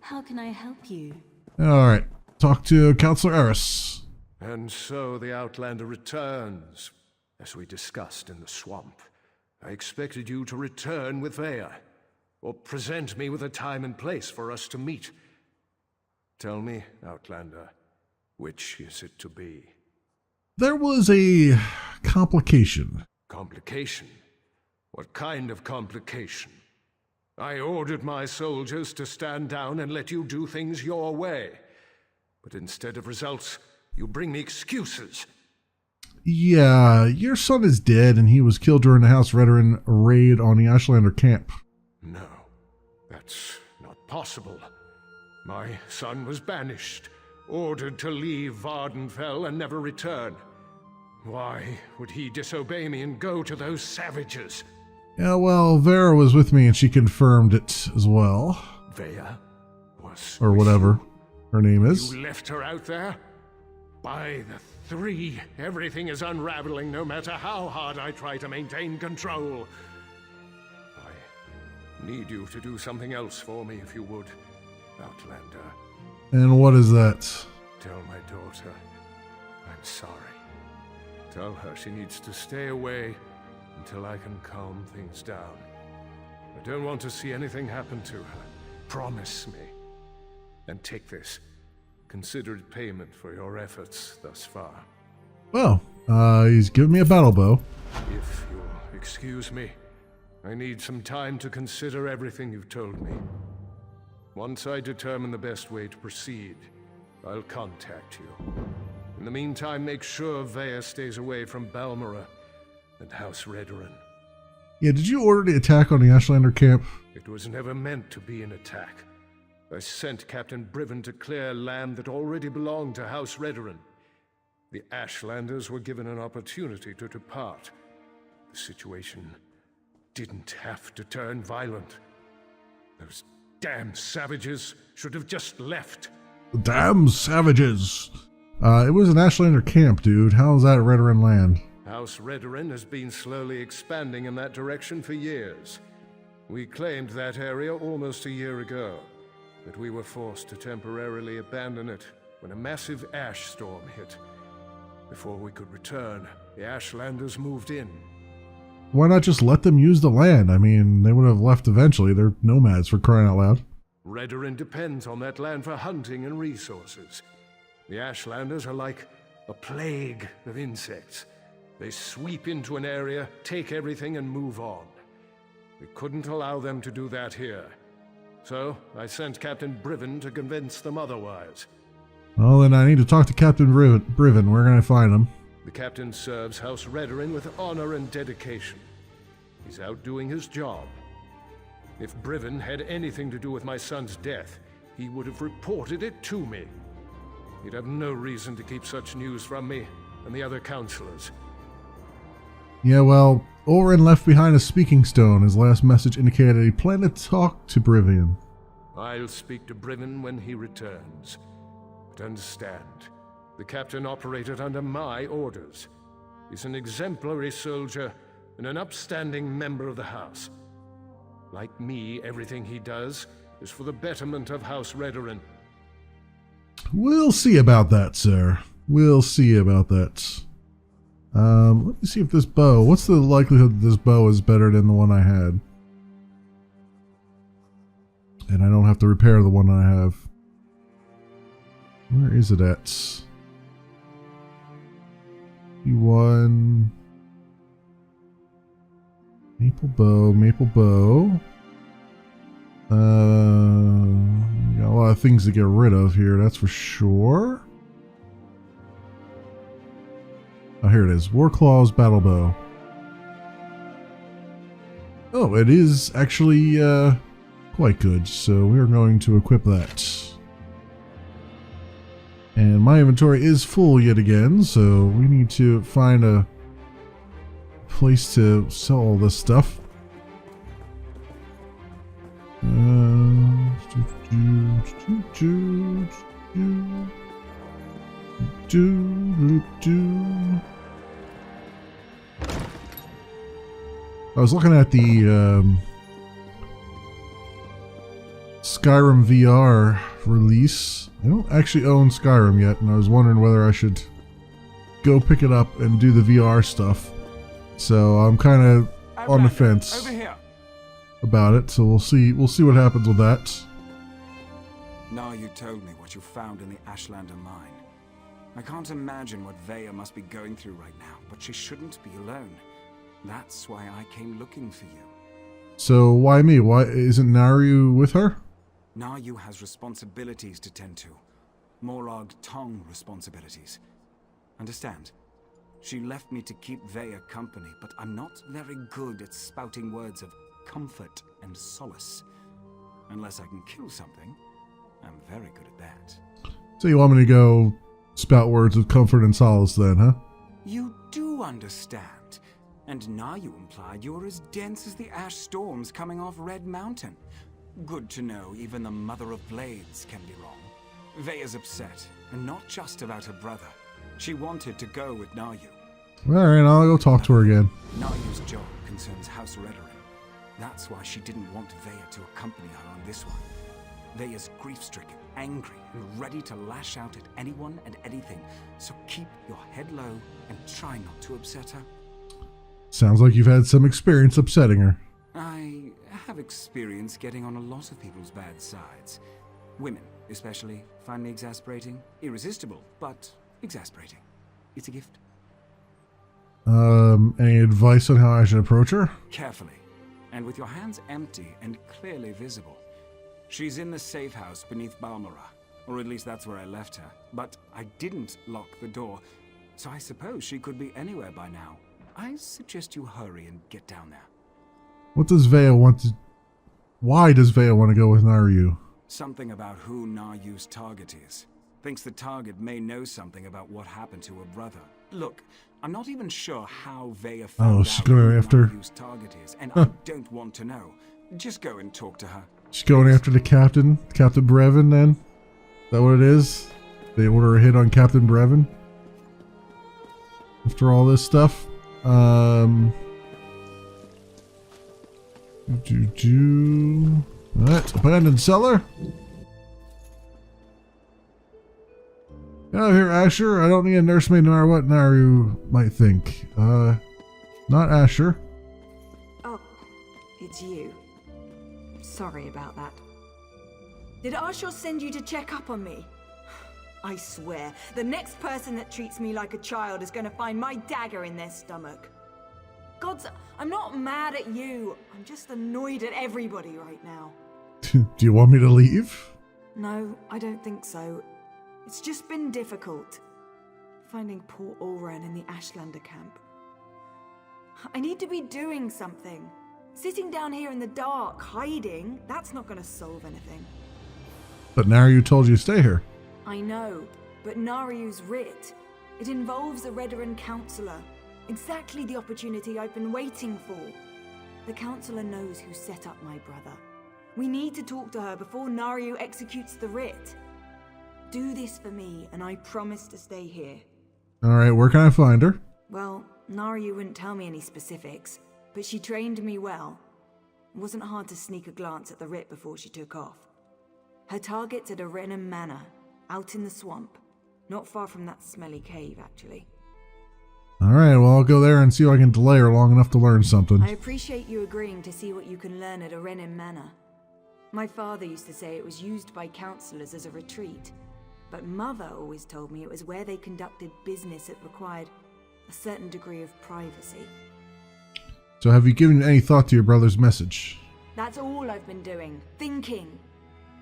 How can I help you? Alright, talk to Counselor Eris. And so the Outlander returns, as we discussed in the swamp. I expected you to return with Vaya, or present me with a time and place for us to meet. Tell me, Outlander, which is it to be? There was a complication. Complication? What kind of complication? I ordered my soldiers to stand down and let you do things your way. But instead of results, you bring me excuses. Yeah, your son is dead and he was killed during the House Veteran raid on the Ashlander camp. No, that's not possible. My son was banished, ordered to leave Vardenfell and never return. Why would he disobey me and go to those savages? Yeah, well, Vera was with me and she confirmed it as well. Vaya was... Or whatever her name is. You left her out there? By the three, everything is unraveling no matter how hard I try to maintain control. I need you to do something else for me if you would, Outlander. And what is that? Tell my daughter I'm sorry. Tell her she needs to stay away until I can calm things down. I don't want to see anything happen to her. Promise me. And take this. Consider it payment for your efforts thus far. Well, he's giving me a battle bow. If you'll excuse me, I need some time to consider everything you've told me. Once I determine the best way to proceed, I'll contact you. In the meantime, make sure Vaya stays away from Balmora and House Redoran. Yeah, did you order the attack on the Ashlander camp? It was never meant to be an attack. I sent Captain Briven to clear land that already belonged to House Redoran. The Ashlanders were given an opportunity to depart. The situation didn't have to turn violent. Those damn savages should have just left. Damn savages! It was an Ashlander camp, dude. How's that Redoran land? House Redoran has been slowly expanding in that direction for years. We claimed that area almost a year ago, but we were forced to temporarily abandon it when a massive ash storm hit. Before we could return, the Ashlanders moved in. Why not just let them use the land? I mean, they would have left eventually. They're nomads, for crying out loud. Redoran depends on that land for hunting and resources. The Ashlanders are like a plague of insects. They sweep into an area, take everything, and move on. We couldn't allow them to do that here. So, I sent Captain Briven to convince them otherwise. Well, then I need to talk to Captain Briven. Where can I find him? The captain serves House Redoran with honor and dedication. He's out doing his job. If Briven had anything to do with my son's death, he would have reported it to me. He'd have no reason to keep such news from me and the other counselors. Yeah, well, Oren left behind a speaking stone. His last message indicated he planned to talk to Brivian. I'll speak to Briven when he returns. But understand, the captain operated under my orders. He's an exemplary soldier and an upstanding member of the House. Like me, everything he does is for the betterment of House Redoran. We'll see about that, sir. We'll see about that. Let me see if this bow... What's the likelihood that this bow is better than the one I had? And I don't have to repair the one I have. Where is it at? E1... Maple bow, maple bow. Got a lot of things to get rid of here, that's for sure. Oh, here it is. Warclaw's battle bow. Oh, it is actually quite good, so we're going to equip that. And my inventory is full yet again, so we need to find a place to sell all this stuff. I was looking at the Skyrim VR release. I don't actually own Skyrim yet, and I was wondering whether I should go pick it up and do the VR stuff. So I'm kind of on the fence about it. So we'll see what happens with that. Now you told me what you found in the Ashlander mine. I can't imagine what Vaya must be going through right now, but she shouldn't be alone. That's why I came looking for you. So why me? Why isn't Naryu with her? Naryu has responsibilities to tend to. Morag Tong responsibilities. Understand? She left me to keep Vaya company, but I'm not very good at spouting words of comfort and solace. Unless I can kill something, I'm very good at that. So you want me to go spout words of comfort and solace then, huh? You do understand. And now you implied you're as dense as the ash storms coming off Red Mountain. Good to know even the Mother of Blades can be wrong. Vaya's upset, and not just about her brother. She wanted to go with Naryu. Alright, I'll go talk to her again. Naryu's job concerns House Redoran. That's why she didn't want Vaya to accompany her on this one. Vaya's grief-stricken, angry, and ready to lash out at anyone and anything. So keep your head low and try not to upset her. Sounds like you've had some experience upsetting her. I have experience getting on a lot of people's bad sides. Women, especially, find me exasperating. Irresistible, but exasperating. It's a gift. Any advice on how I should approach her? Carefully, and with your hands empty and clearly visible. She's in the safe house beneath Balmora, or at least that's where I left her. But I didn't lock the door, so I suppose she could be anywhere by now. I suggest you hurry and get down there. What does Vaya want to... Why does Vaya want to go with Naryu? Something about who Naryu's target is. Thinks the target may know something about what happened to her brother. Look, I'm not even sure how Vaya found out who Naryu's target is, and I don't want to know. Just go and talk to her. She's going after the captain? Captain Brevin, then? Is that what it is? They order a hit on Captain Brevin? After all this stuff? What? Abandoned cellar? Get out of here, Asher. I don't need a nursemaid no matter what Naryu might think. Not Asher. Oh, it's you. Sorry about that. Did Arshur send you to check up on me? I swear, the next person that treats me like a child is going to find my dagger in their stomach. Gods, I'm not mad at you. I'm just annoyed at everybody right now. Do you want me to leave? No, I don't think so. It's just been difficult. Finding poor Ulran in the Ashlander camp. I need to be doing something. Sitting down here in the dark, hiding, that's not going to solve anything. But Naryu told you to stay here. I know, but Naryu's writ. It involves a Redoran counselor. Exactly the opportunity I've been waiting for. The counselor knows who set up my brother. We need to talk to her before Naryu executes the writ. Do this for me, and I promise to stay here. Alright, where can I find her? Well, Naryu wouldn't tell me any specifics, but she trained me well. It wasn't hard to sneak a glance at the writ before she took off. Her target's at Arenum Manor, out in the swamp. Not far from that smelly cave, actually. Alright, well I'll go there and see if I can delay her long enough to learn something. I appreciate you agreeing to see what you can learn at Arenum Manor. My father used to say it was used by counselors as a retreat, but Mother always told me it was where they conducted business that required a certain degree of privacy. So have you given any thought to your brother's message? That's all I've been doing, thinking.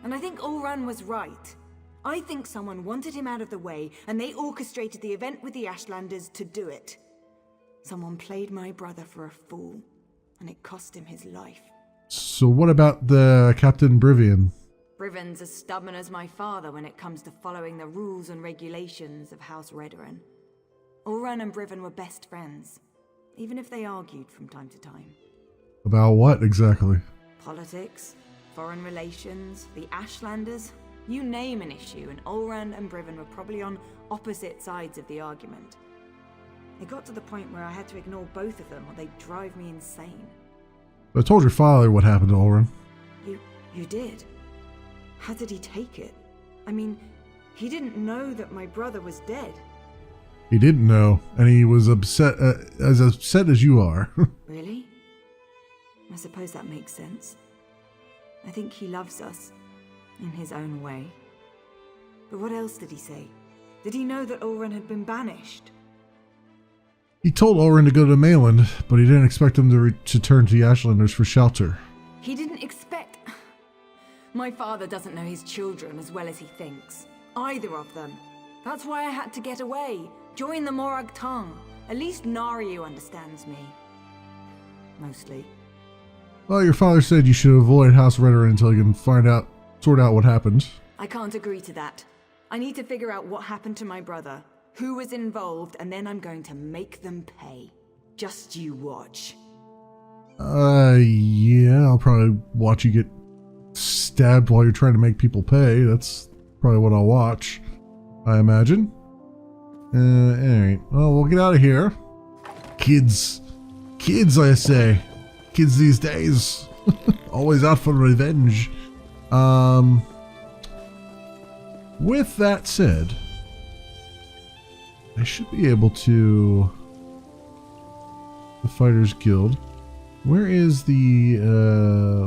And I think Ulran was right. I think someone wanted him out of the way, and they orchestrated the event with the Ashlanders to do it. Someone played my brother for a fool, and it cost him his life. So what about the Captain Brivian? Briven's as stubborn as my father when it comes to following the rules and regulations of House Redoran. Ulran and Briven were best friends, even if they argued from time to time. About what exactly? Politics, foreign relations, the Ashlanders. You name an issue, and Ulran and Briven were probably on opposite sides of the argument. It got to the point where I had to ignore both of them or they'd drive me insane. I told your father what happened to Ulran. You did? How did he take it? I mean, he didn't know that my brother was dead. He didn't know, and he was upset, as upset as you are. Really? I suppose that makes sense. I think he loves us, in his own way. But what else did he say? Did he know that Ulrun had been banished? He told Ulrun to go to Mayland, but he didn't expect him to turn to the Ashlanders for shelter. He didn't expect... My father doesn't know his children as well as he thinks. Either of them. That's why I had to get away. Join the Morag Tongue. At least Naryu understands me. Mostly. Well, your father said you should avoid House Redoran until you can sort out what happened. I can't agree to that. I need to figure out what happened to my brother, who was involved, and then I'm going to make them pay. Just you watch. Yeah, I'll probably watch you get stabbed while you're trying to make people pay. That's probably what I'll watch, I imagine. Alright, well, we'll get out of here. Kids, I say. Kids these days. Always out for revenge. With that said, I should be able to... The Fighters Guild. Where is the,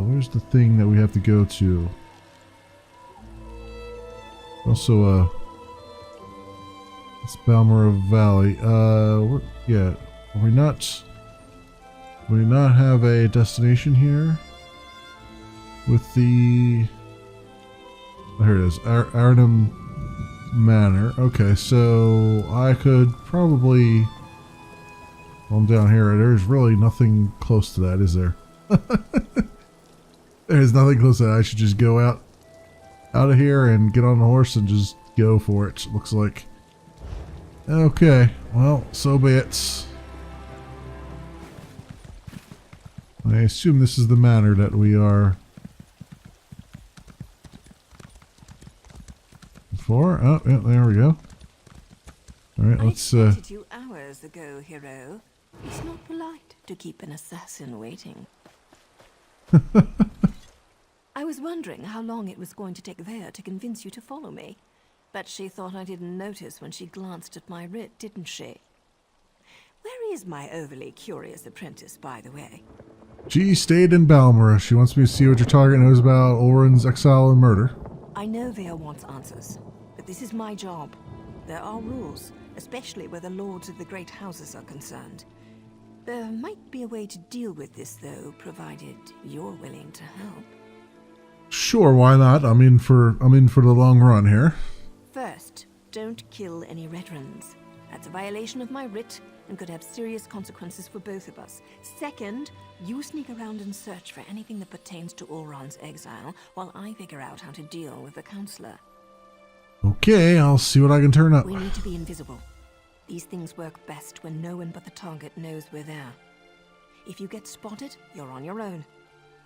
where's the thing that we have to go to? Also, it's Balmoral Valley. Yeah, we not have a destination here with the... Oh, here it is, Arnhem Manor. Okay, so I could probably... Well, I'm down here. There's really nothing close to that, is there? There's nothing close to that. I should just go out of here and get on the horse and just go for it, looks like. Okay, well, so be it. I assume this is the manor that we are for. Oh, yeah, there we go. Alright, let's I spotted you hours ago, hero. It's not polite to keep an assassin waiting. I was wondering how long it was going to take Vea to convince you to follow me. But she thought I didn't notice when she glanced at my writ, didn't she? Where is my overly curious apprentice, by the way? She stayed in Balmora. She wants me to see what your target knows about Ulrun's exile and murder. I know Vea wants answers, but this is my job. There are rules, especially where the lords of the great houses are concerned. There might be a way to deal with this, though, provided you're willing to help. Sure, why not? I'm in for the long run here. First, don't kill any Redrons. That's a violation of my writ and could have serious consequences for both of us. Second, you sneak around and search for anything that pertains to Ulrun's exile while I figure out how to deal with the counselor. Okay, I'll see what I can turn up. We need to be invisible. These things work best when no one but the target knows we're there. If you get spotted, you're on your own.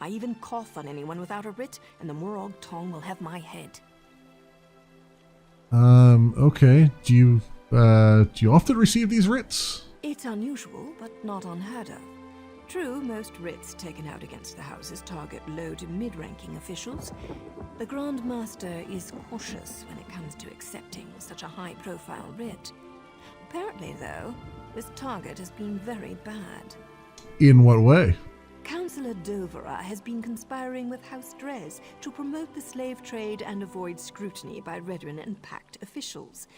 I even cough on anyone without a writ, and the Morag Tongue will have my head. Okay. Do you often receive these writs? It's unusual, but not unheard of. True, most writs taken out against the houses target low to mid-ranking officials. The Grand Master is cautious when it comes to accepting such a high-profile writ. Apparently, though, this target has been very bad. In what way? Councillor Dovera has been conspiring with House Drez to promote the slave trade and avoid scrutiny by Redrin and Pact officials.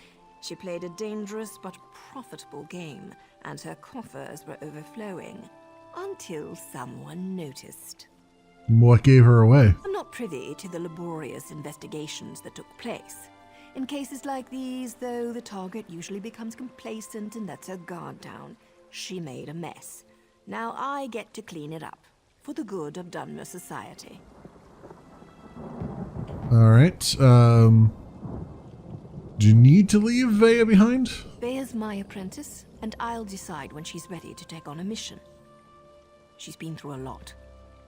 She played a dangerous but profitable game, and her coffers were overflowing. Until someone noticed. What gave her away? I'm not privy to the laborious investigations that took place. In cases like these, though, the target usually becomes complacent and lets her guard down. She made a mess. Now I get to clean it up, for the good of Dunmer society. Alright, do you need to leave Vea behind? Vea's my apprentice, and I'll decide when she's ready to take on a mission. She's been through a lot,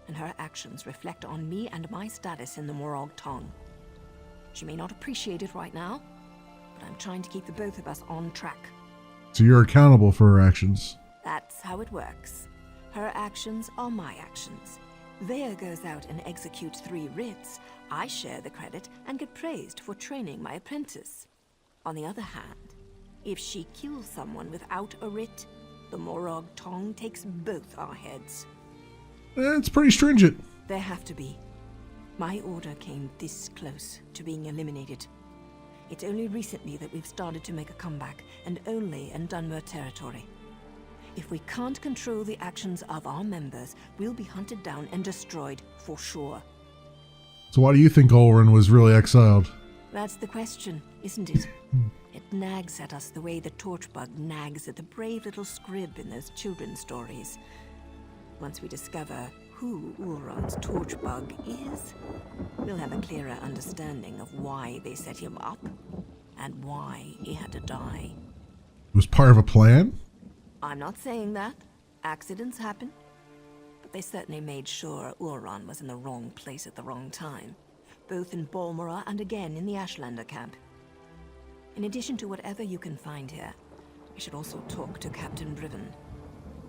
and her actions reflect on me and my status in the Morag Tongue. She may not appreciate it right now, but I'm trying to keep the both of us on track. So you're accountable for her actions? That's how it works. Her actions are my actions. Vea goes out and executes 3 writs, I share the credit and get praised for training my apprentice. On the other hand, if she kills someone without a writ, the Morag Tong takes both our heads. It's pretty stringent. There have to be. My order came this close to being eliminated. It's only recently that we've started to make a comeback, and only in Dunmer territory. If we can't control the actions of our members, we'll be hunted down and destroyed for sure. So why do you think Ulrun was really exiled? That's the question, isn't it? It nags at us the way the torchbug nags at the brave little scrib in those children's stories. Once we discover who Ulrun's torchbug is, we'll have a clearer understanding of why they set him up and why he had to die. It was part of a plan? I'm not saying that. Accidents happen. But they certainly made sure Ulrun was in the wrong place at the wrong time, both in Balmora and again in the Ashlander camp. In addition to whatever you can find here, we should also talk to Captain Briven.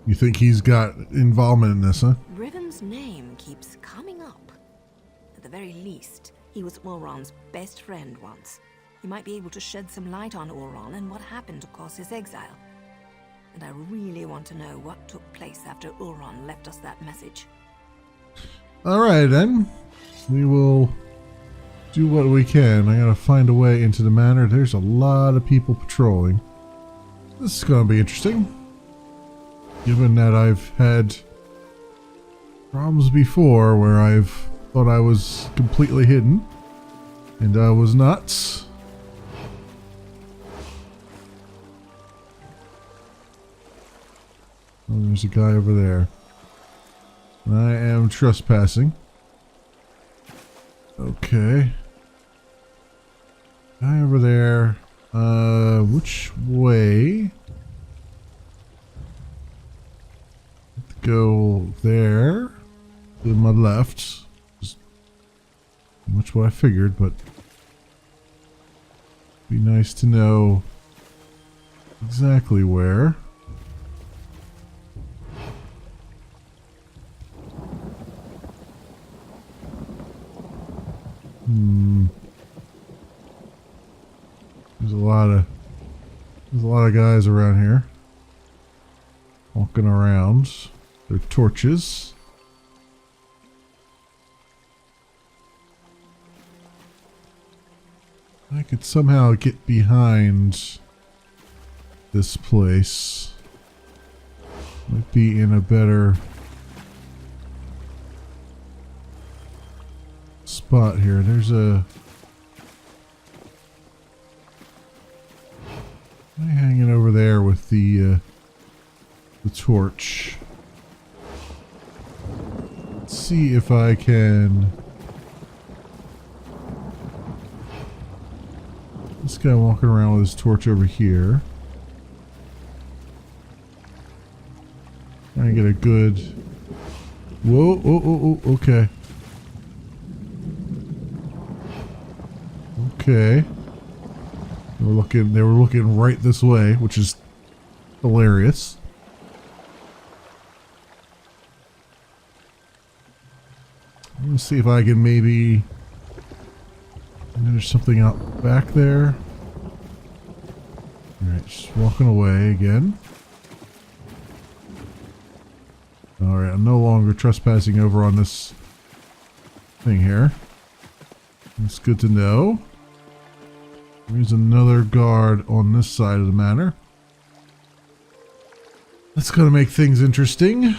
You think he's got involvement in this, huh? Briven's name keeps coming up. At the very least, he was Ulrun's best friend once. He might be able to shed some light on Ulrun and what happened to cause his exile. And I really want to know what took place after Ulrun left us that message. Alright then. We will do what we can. I gotta find a way into the manor. There's a lot of people patrolling. This is gonna be interesting. Given that I've had problems before where I've thought I was completely hidden, and I was not. Oh, there's a guy over there. I am trespassing. Okay. Guy over there. Which way? Go there. To my left. Just much what I figured, but be nice to know exactly where. There's a lot of guys around here walking around. Their torches. I could somehow get behind this place. Might be in a better spot here. There's a... I'm hanging over there with the torch. Let's see if I can... This guy walking around with his torch over here. Trying to get a good... Whoa, oh, okay. Okay. They were looking right this way, which is hilarious. Let me see if I can maybe... There's something out back there. Alright, just walking away again. Alright, I'm no longer trespassing over on this thing here. That's good to know. There's another guard on this side of the manor. That's gonna make things interesting.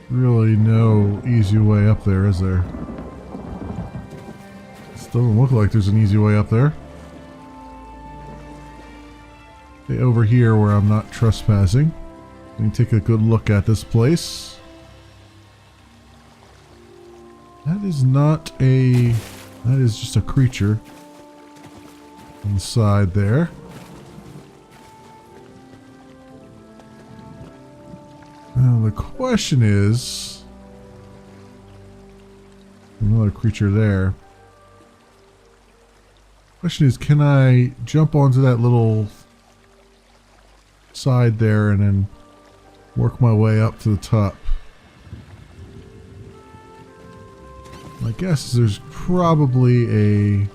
Really no easy way up there, is there? This doesn't look like there's an easy way up there. Okay, over here where I'm not trespassing. Let me take a good look at this place. That is not a... That is just a creature on the side there. Now the question is... Another another creature there. Question is, can I jump onto that little side there and then work my way up to the top? My guess is there's probably a...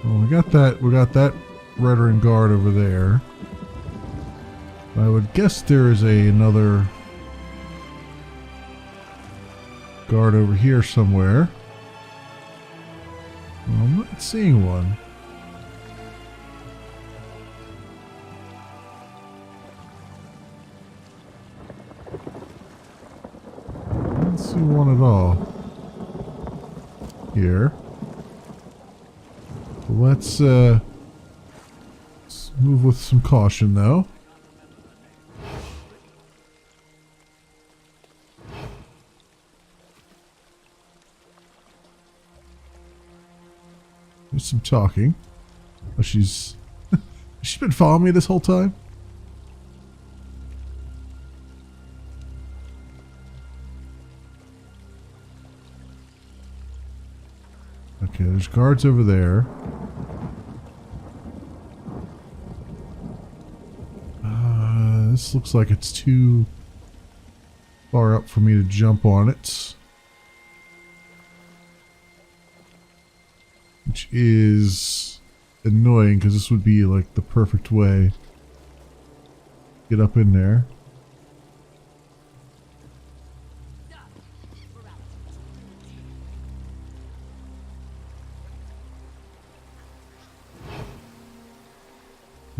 Well, we got that veteran guard over there. I would guess there is another guard over here somewhere. Well, I'm not seeing one. I don't see one at all here. Let's move with some caution, though. There's some talking. Oh, she's been following me this whole time. Okay, there's guards over there. This looks like it's too far up for me to jump on it. Which is annoying because this would be like the perfect way to get up in there.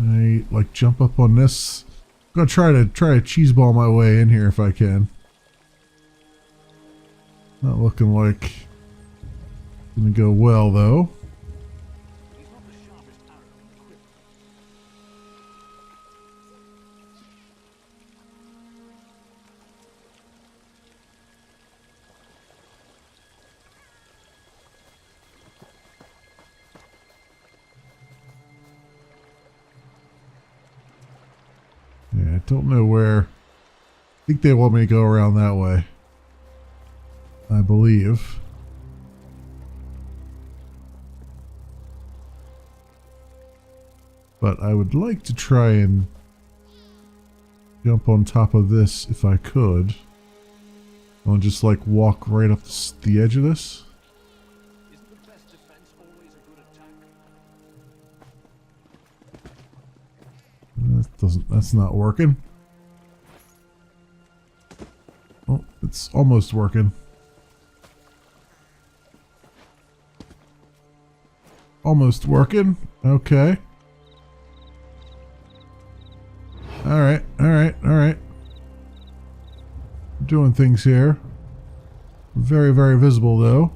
I like jump up on this. I'm gonna try to cheeseball my way in here if I can. Not looking like it's gonna go well though. Yeah, I don't know where. I think they want me to go around that way. I believe. But I would like to try and jump on top of this if I could. I'll just like walk right up the edge of this. That's not working. Oh, it's almost working. Almost working. Okay. Alright, alright, alright. Doing things here. Very, very visible though.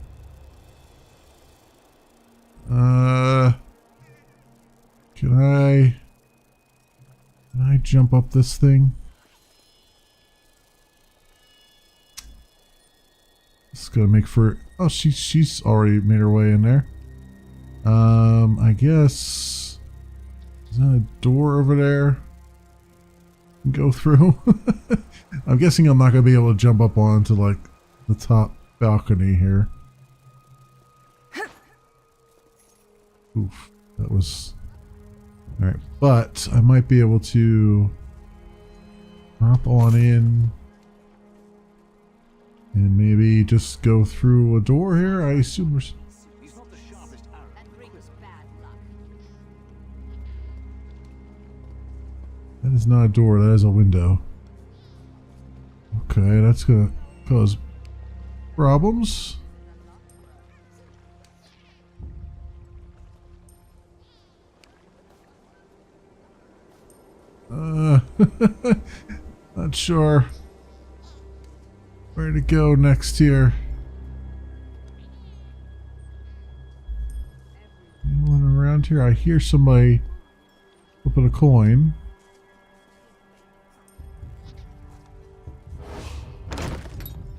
Can I jump up this thing? It's gonna make for... Oh, she's already made her way in there. I guess... Is that a door over there? Go through? I'm guessing I'm not gonna be able to jump up onto like the top balcony here. Oof, that was... Alright, but I might be able to hop on in and maybe just go through a door here. I assume there's... That is not a door, that is a window. Okay, that's gonna cause problems. Not sure where to go next here. Anyone around here? I hear somebody flipping a coin.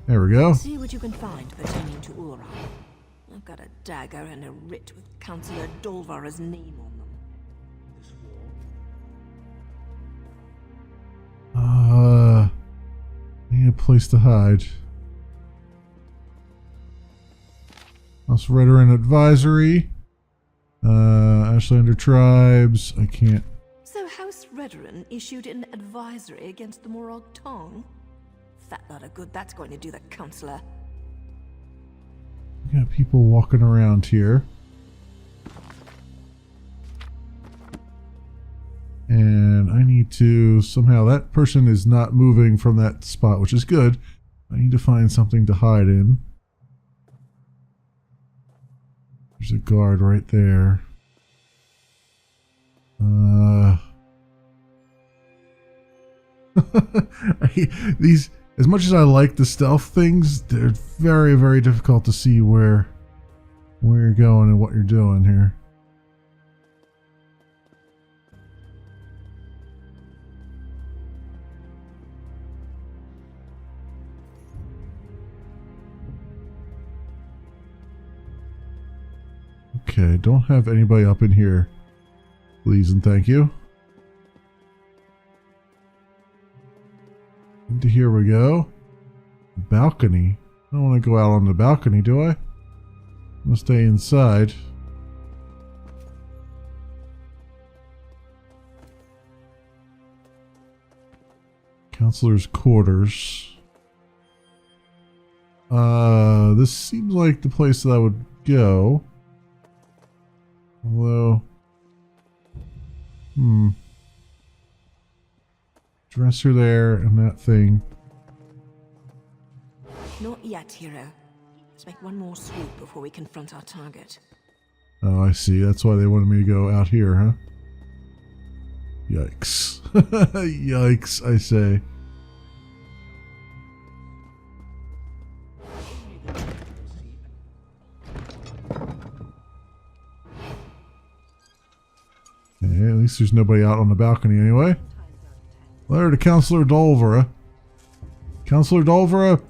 There we go. See what you can find pertaining to Ura. I've got a dagger and a writ with Councillor Dolvara's name on them. a place to hide. House Veteran Advisory. Ashlander Tribes. I can't. So House Redoran issued an advisory against the Morag Tong? Fat lot of good that's going to do the Counselor. We got people walking around here. And I need to, somehow, that person is not moving from that spot, which is good. I need to find something to hide in. There's a guard right there. These, as much as I like the stealth things, they're very, very difficult to see where you're going and what you're doing here. Okay, don't have anybody up in here. Please and thank you. Into here we go. Balcony. I don't want to go out on the balcony, do I? I'm gonna stay inside. Counselor's quarters. This seems like the place that I would go. Although, dresser there and that thing. Not yet, hero. Let's make one more swoop before we confront our target. Oh, I see. That's why they wanted me to go out here, huh? Yikes. Yikes, I say. Okay, at least there's nobody out on the balcony anyway. Letter to Counselor Dolvera. Counselor Dolvera,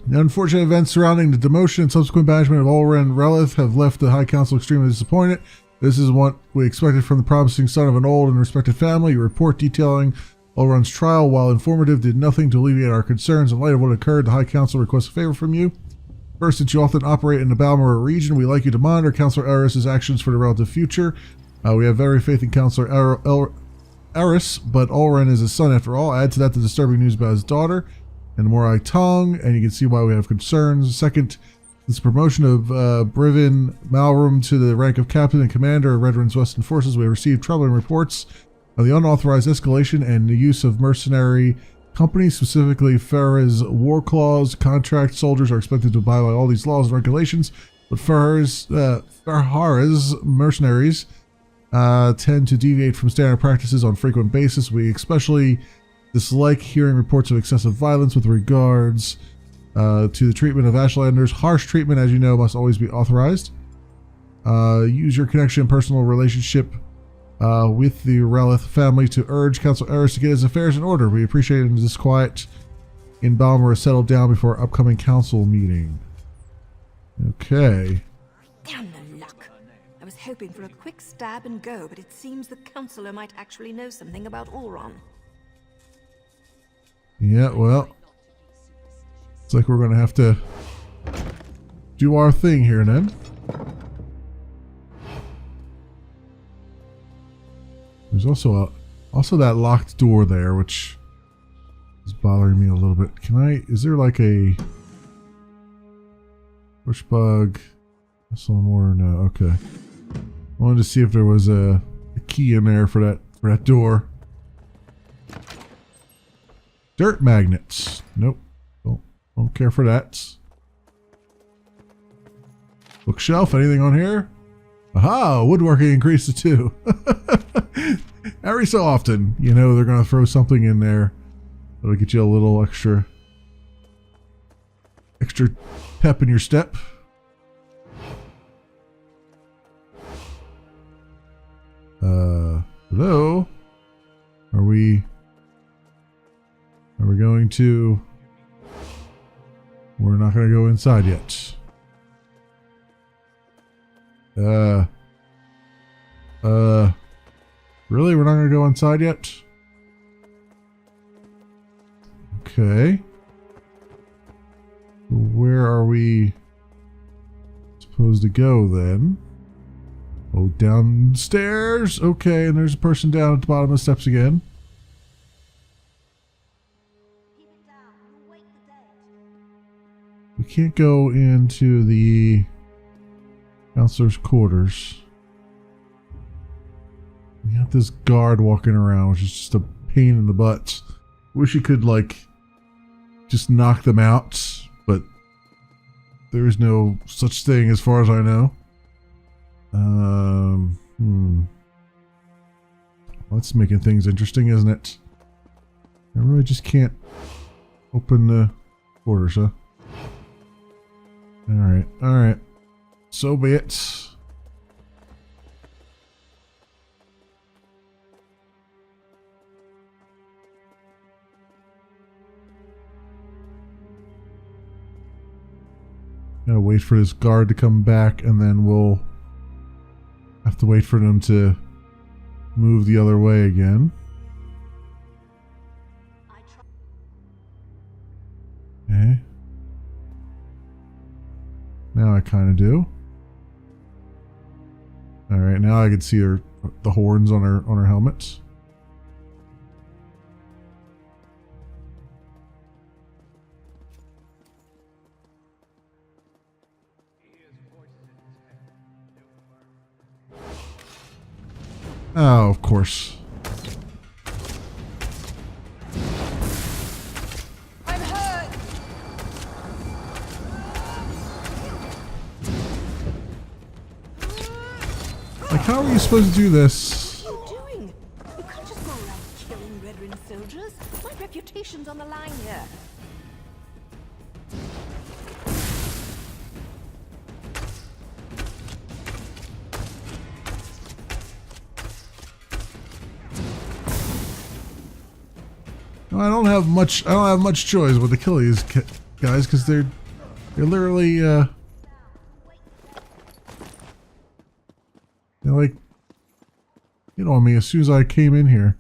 the unfortunate events surrounding the demotion and subsequent banishment of Ulren Relith have left the High Council extremely disappointed. This is what we expected from the promising son of an old and respected family. Your report detailing Ulren's trial, while informative, did nothing to alleviate our concerns. In light of what occurred, the High Council requests a favor from you. First, since you often operate in the Balmora region, we'd like you to monitor Counselor Eris's actions for the relative future. We have very faith in Counselor Eris, but Ulren is his son after all. Add to that the disturbing news about his daughter and the Morag Tong, and you can see why we have concerns. Second, this promotion of Brivin Malrum to the rank of Captain and Commander of Redrun's Western Forces, we have received troubling reports of the unauthorized escalation and the use of mercenary companies, specifically Farah's war clause. Contract soldiers are expected to abide by all these laws and regulations, but Farah's mercenaries tend to deviate from standard practices on frequent basis. We especially dislike hearing reports of excessive violence with regards to the treatment of Ashlanders. Harsh treatment, as you know, must always be authorized. Use your connection and personal relationship with the Relith family to urge Council Eris to get his affairs in order. We appreciate him disquiet in Balmora settled down before our upcoming council meeting. Okay. Damn the luck. I was hoping for a quick stab and go, but it seems the Counselor might actually know something about Ulron. Yeah, well, it's like we're going to have to do our thing here then. There's also that locked door there, which is bothering me a little bit. Is there like a push bug? Some more? No, okay. I wanted to see if there was a key in there for that door. Dirt magnets. Nope. Don't care for that. Bookshelf. Anything on here? Aha! Woodworking increases too. Every so often, you know, they're going to throw something in there that'll get you a little extra pep in your step. Hello? Are we going to... We're not going to go inside yet. Really? We're not going to go inside yet? Okay. Where are we supposed to go then? Oh, downstairs. Okay, and there's a person down at the bottom of the steps again. We can't go into the counselor's quarters. We got this guard walking around, which is just a pain in the butt. Wish you could, like, just knock them out, but there is no such thing as far as I know. That's making things interesting, isn't it? I really just can't open the quarters, huh? Alright, alright. So be it. Gotta wait for this guard to come back, and then we'll have to wait for them to move the other way again. Okay. Now I kind of do. All right, now I can see the horns on her helmet. Oh, of course. I'm hurt. Like, how are you supposed to do this? What are you doing? You can't just go around killing Redrin soldiers. My reputation's on the line here. I don't have much choice but to kill these guys, because they're literally they're like, you know, on me as soon as I came in here.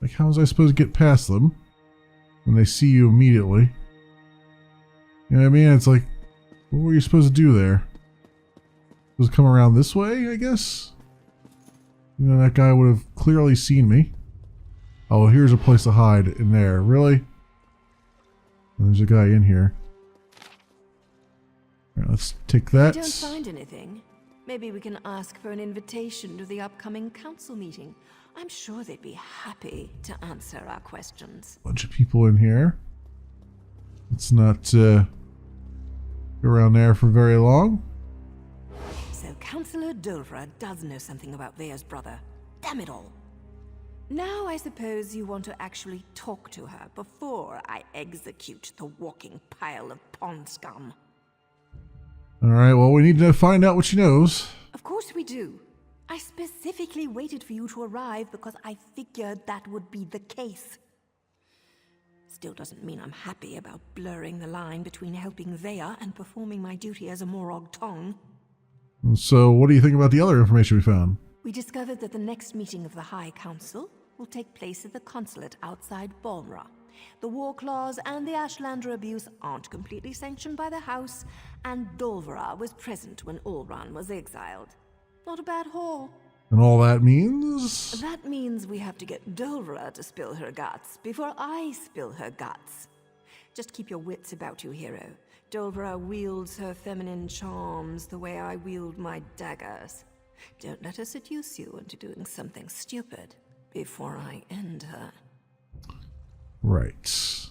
Like, how was I supposed to get past them when they see you immediately? You know what I mean? It's like, what were you supposed to do there? Supposed to come around this way, I guess? You know, that guy would have clearly seen me. Oh, here's a place to hide in there. Really? There's a guy in here. Alright, let's take that. I don't find anything. Maybe we can ask for an invitation to the upcoming council meeting. I'm sure they'd be happy to answer our questions. Bunch of people in here. Let's not go around there for very long. So Councillor Dolvra does know something about Vea's brother. Damn it all. Now I suppose you want to actually talk to her before I execute the walking pile of pond scum. Alright, well, we need to find out what she knows. Of course we do. I specifically waited for you to arrive because I figured that would be the case. Still doesn't mean I'm happy about blurring the line between helping Vea and performing my duty as a Morag Tong. So, what do you think about the other information we found? We discovered that the next meeting of the High Council will take place at the consulate outside Balmra. The war clause and the Ashlander abuse aren't completely sanctioned by the House, and Dolvra was present when Ulran was exiled. Not a bad haul. And all that means? That means we have to get Dolvra to spill her guts before I spill her guts. Just keep your wits about you, hero. Dolvra wields her feminine charms the way I wield my daggers. Don't let her seduce you into doing something stupid before I end her. Right.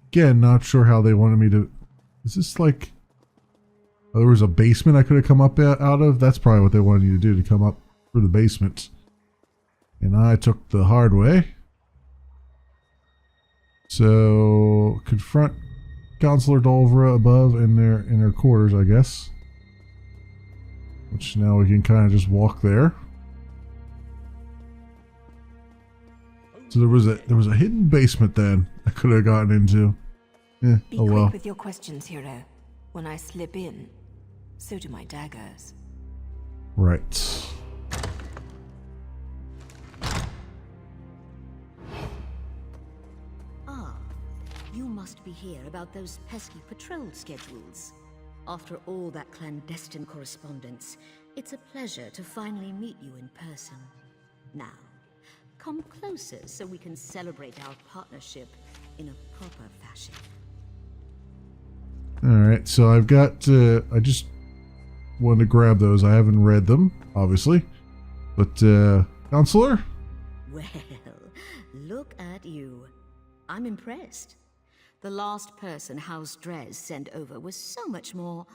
Again, not sure how they wanted me to... Is this like... Oh, there was a basement I could have come up out of? That's probably what they wanted you to do, to come up through the basement. And I took the hard way. So, confront Counselor Dolvra above in their quarters, I guess. Which now we can kind of just walk there. So there was a hidden basement then I could have gotten into. Be oh well. quick with your questions, hero. When I slip in, so do my daggers. Right. Ah, you be here about those pesky patrol schedules. After all that clandestine correspondence, it's a pleasure to finally meet you in person. Now, come closer so we can celebrate our partnership in a proper fashion. Alright, so I've got, I just wanted to grab those. I haven't read them, obviously. But, Counselor? Well, look at you. I'm impressed. The last person House Drez sent over was so much more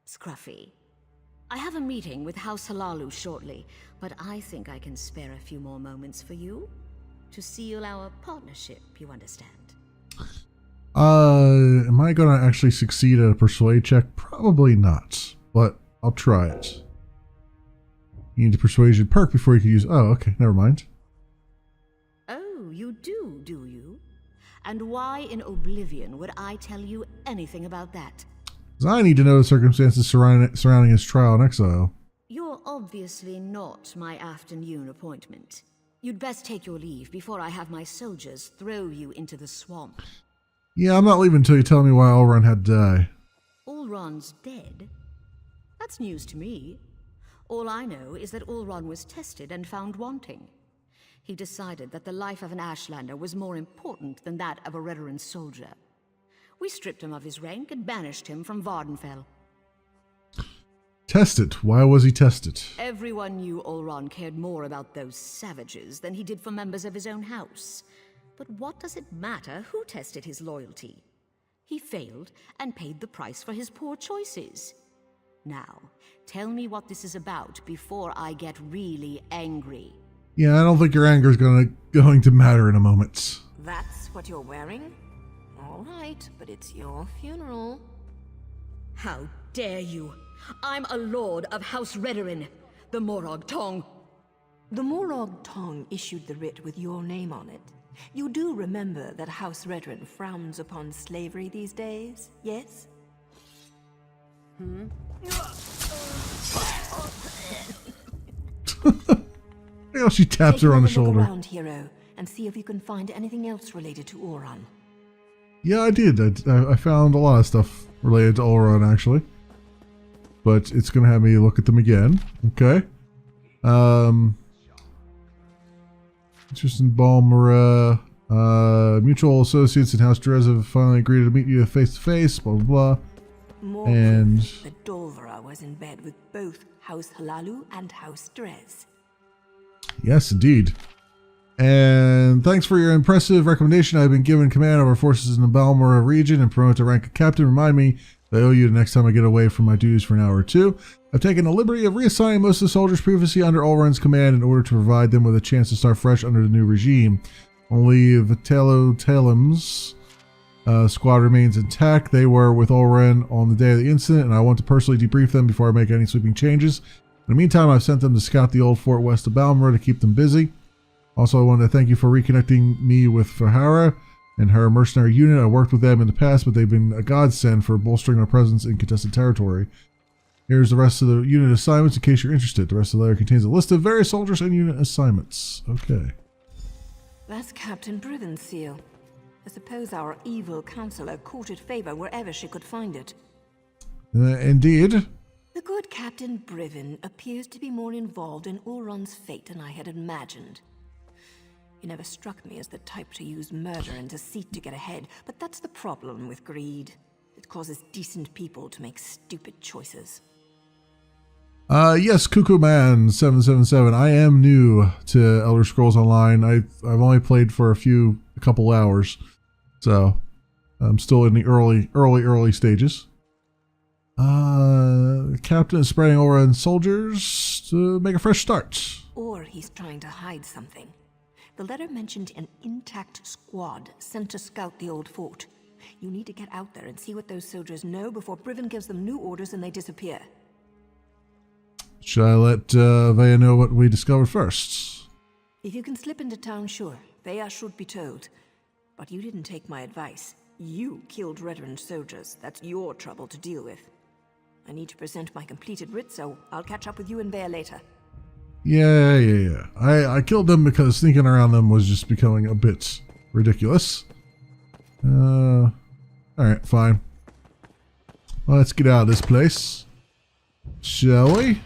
scruffy. I have a meeting with House Halalu shortly, but I think I can spare a few more moments for you to seal our partnership, you understand? Am I gonna actually succeed at a persuade check? Probably not, but I'll try it. You need a persuasion perk before you can use... Oh, okay, never mind. Oh, you do you? And why in oblivion would I tell you anything about that? 'Cause I need to know the circumstances surrounding his trial in exile. You're obviously not my afternoon appointment. You'd best take your leave before I have my soldiers throw you into the swamp. Yeah, I'm not leaving until you tell me why Elrond had to die. Ulron's dead? That's news to me. All I know is that Ulron was tested and found wanting. He decided that the life of an Ashlander was more important than that of a Redoran soldier. We stripped him of his rank and banished him from Vardenfell. Tested? Why was he tested? Everyone knew Ulron cared more about those savages than he did for members of his own house. But what does it matter who tested his loyalty? He failed and paid the price for his poor choices. Now, tell me what this is about before I get really angry. Yeah, I don't think your anger is going to matter in a moment. That's what you're wearing? All right, but it's your funeral. How dare you! I'm a lord of House Redoran, the Morag Tong. The Morag Tong issued the writ with your name on it. You do remember that House Redoran frowns upon slavery these days, yes? She taps her on the shoulder. Look around, hero, and see if you can find anything else related to Ulron. Yeah, I did. I found a lot of stuff related to Elrond, actually. But it's going to have me look at them again. Okay. Tristan Balmora, mutual associates in House Drez have finally agreed to meet you face to face, blah, blah, blah. More And proof that Dolvera was in bed with both House Halalu and House Drez. yes, indeed. And thanks for your impressive recommendation. I've been given command of our forces in the Balmora region and promoted to rank of captain. Remind me that I owe you the next time I get away from my duties for an hour or two. I've taken the liberty of reassigning most of the soldiers previously under Ulron's command in order to provide them with a chance to start fresh under the new regime. Only Vitello Talem's squad remains intact. They were with Ulron on the day of the incident, and I want to personally debrief them before I make any sweeping changes. In the meantime, I've sent them to scout the old fort west of Balmora to keep them busy. Also, I wanted to thank you for reconnecting me with Fahara and her mercenary unit. I worked with them in the past, but they've been a godsend for bolstering our presence in contested territory. Here's the rest of the unit assignments in case you're interested. The rest of the letter contains a list of various soldiers and unit assignments. Okay. That's Captain Briven's seal. I suppose our evil counselor courted favor wherever she could find it. Indeed. The good Captain Briven appears to be more involved in Ulron's fate than I had imagined. He never struck me as the type to use murder and deceit to get ahead, but that's the problem with greed. It causes decent people to make stupid choices. Yes, Cuckoo Man 777. I am new to Elder Scrolls Online. I've only played for a couple hours, so I'm still in the early stages. The captain is spreading over on soldiers to make a fresh start. Or he's trying to hide something. The letter mentioned an intact squad sent to scout the old fort. You need to get out there and see what those soldiers know before Briven gives them new orders and they disappear. Should I let Vea know what we discovered first? If you can slip into town, sure. Vea should be told. But you didn't take my advice. You killed Redoran soldiers. That's your trouble to deal with. I need to present my completed writ, so I'll catch up with you and Vea later. Yeah. I killed them because sneaking around them was just becoming a bit ridiculous. Alright, fine. Well, let's get out of this place. Shall we?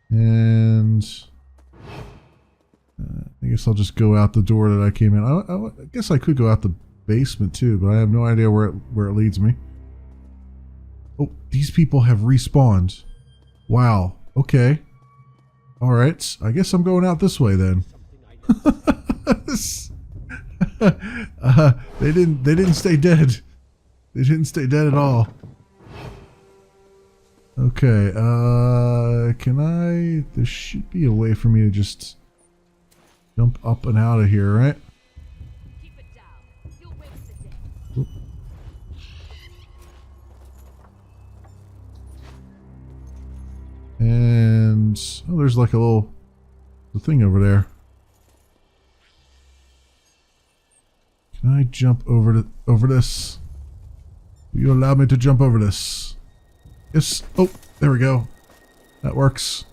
And I guess I'll just go out the door that I came in. I guess I could go out the basement too, but I have no idea where it leads me. Oh, these people have respawned. Wow. Okay. All right. I guess I'm going out this way then. They didn't stay dead. They didn't stay dead at all. Okay. Can I? There should be a way for me to just jump up and out of here, right? Keep it down. You'll waste a day. And oh, there's like a little thing over there. Can I jump over this? Will you allow me to jump over this? Yes. Oh, there we go. That works.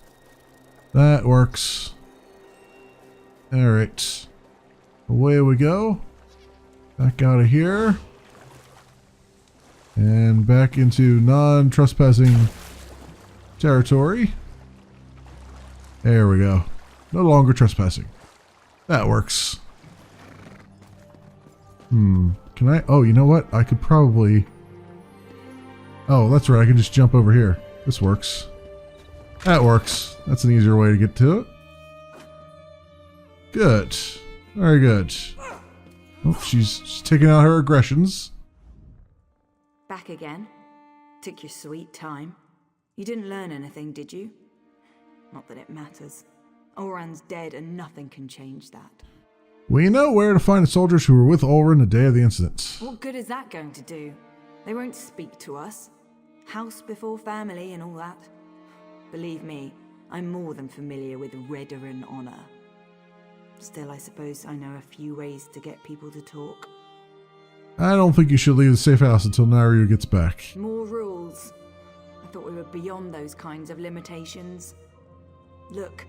That works. All right. Away we go. Back out of here. And back into non-trespassing territory. There we go. No longer trespassing. That works. Can I? Oh, you know what? I could probably... Oh, that's right. I can just jump over here. This works. That works. That's an easier way to get to it. Good. Very good. Oh, she's taking out her aggressions. Back again? Took your sweet time. You didn't learn anything, did you? Not that it matters. Oran's dead and nothing can change that. We know where to find the soldiers who were with Ulrin the day of the incident. What good is that going to do? They won't speak to us. House before family and all that. Believe me, I'm more than familiar with Redoran honor. Still, I suppose I know a few ways to get people to talk. I don't think you should leave the safe house until Naru gets back. More rules. I thought we were beyond those kinds of limitations. Look,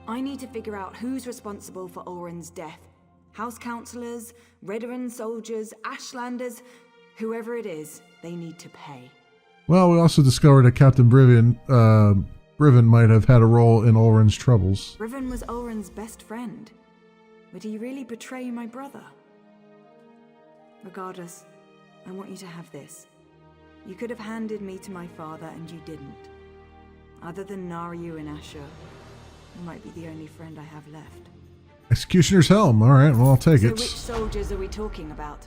I need to figure out who's responsible for Oren's death. House councillors, Redoran soldiers, Ashlanders, whoever it is, they need to pay. Well, we also discovered that Captain Briven might have had a role in Ulrin's troubles. Briven was Oren's best friend. Would he really betray my brother? Regardless, I want you to have this. You could have handed me to my father and you didn't. Other than Naryu and Asher, you might be the only friend I have left. Executioner's helm. Alright, well, I'll take So it. which soldiers are we talking about?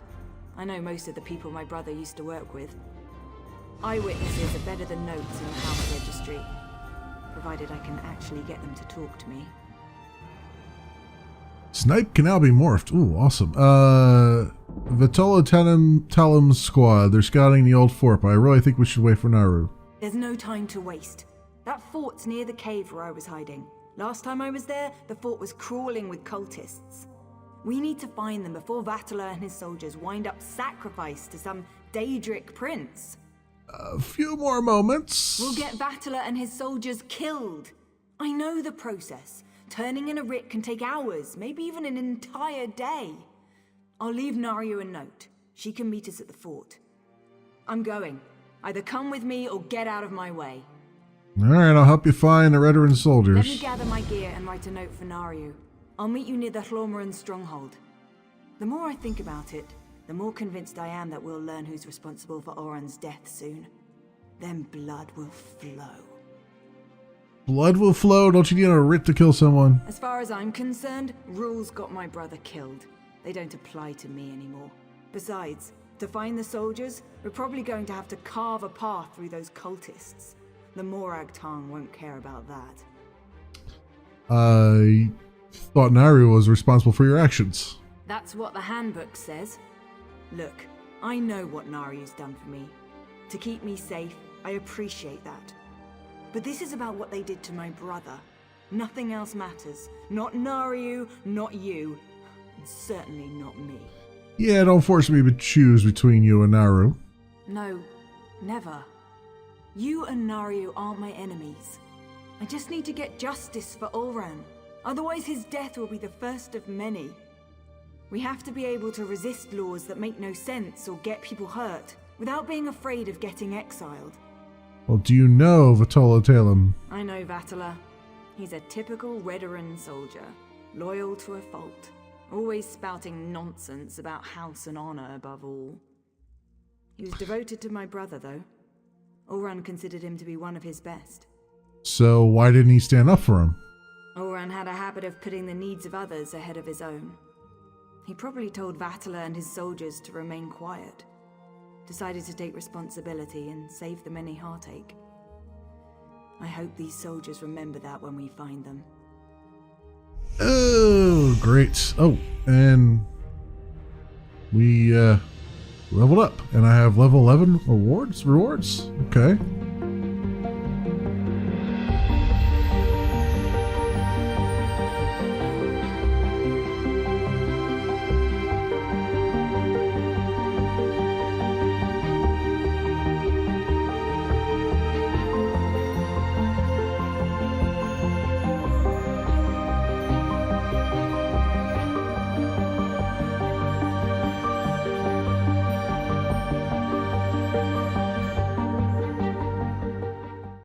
I know most of the people my brother used to work with. Eyewitnesses are better than notes in the house registry, provided I can actually get them to talk to me. Snipe can now be morphed. Ooh, awesome. Vitola Talem's squad. They're scouting the old fort, but I really think we should wait for Naru. There's no time to waste. That fort's near the cave where I was hiding. Last time I was there, the fort was crawling with cultists. We need to find them before Vatala and his soldiers wind up sacrificed to some Daedric prince. A few more moments. We'll get Vatala and his soldiers killed. I know the process. Turning in a writ can take hours, maybe even an entire day. I'll leave Naryu a note. She can meet us at the fort. I'm going. Either come with me or get out of my way. Alright, I'll help you find the Redoran soldiers. Let me gather my gear and write a note for Naryu. I'll meet you near the Hlormaran stronghold. The more I think about it, the more convinced I am that we'll learn who's responsible for Oran's death soon. Then blood will flow. Blood will flow? Don't you need a writ to kill someone? As far as I'm concerned, rules got my brother killed. They don't apply to me anymore. Besides, to find the soldiers, we're probably going to have to carve a path through those cultists. The Morag Tong won't care about that. I thought Naru was responsible for your actions. That's what the handbook says. Look, I know what Naryu's done for me. To keep me safe, I appreciate that. But this is about what they did to my brother. Nothing else matters. Not Naryu, not you, and certainly not me. Yeah, don't force me to choose between you and Naru. No, never. You and Naryu aren't my enemies. I just need to get justice for Ulran. Otherwise his death will be the first of many. We have to be able to resist laws that make no sense or get people hurt, without being afraid of getting exiled. Well, do you know Vatola Talem? I know Vatala. He's a typical Redoran soldier, loyal to a fault, always spouting nonsense about house and honor above all. He was devoted to my brother, though. Oran considered him to be one of his best. So why didn't he stand up for him? Oran had a habit of putting the needs of others ahead of his own. He probably told Vatala and his soldiers to remain quiet. Decided to take responsibility and save them any heartache. I hope these soldiers remember that when we find them. Oh, great. Oh, and we leveled up, and I have level 11 rewards. Okay.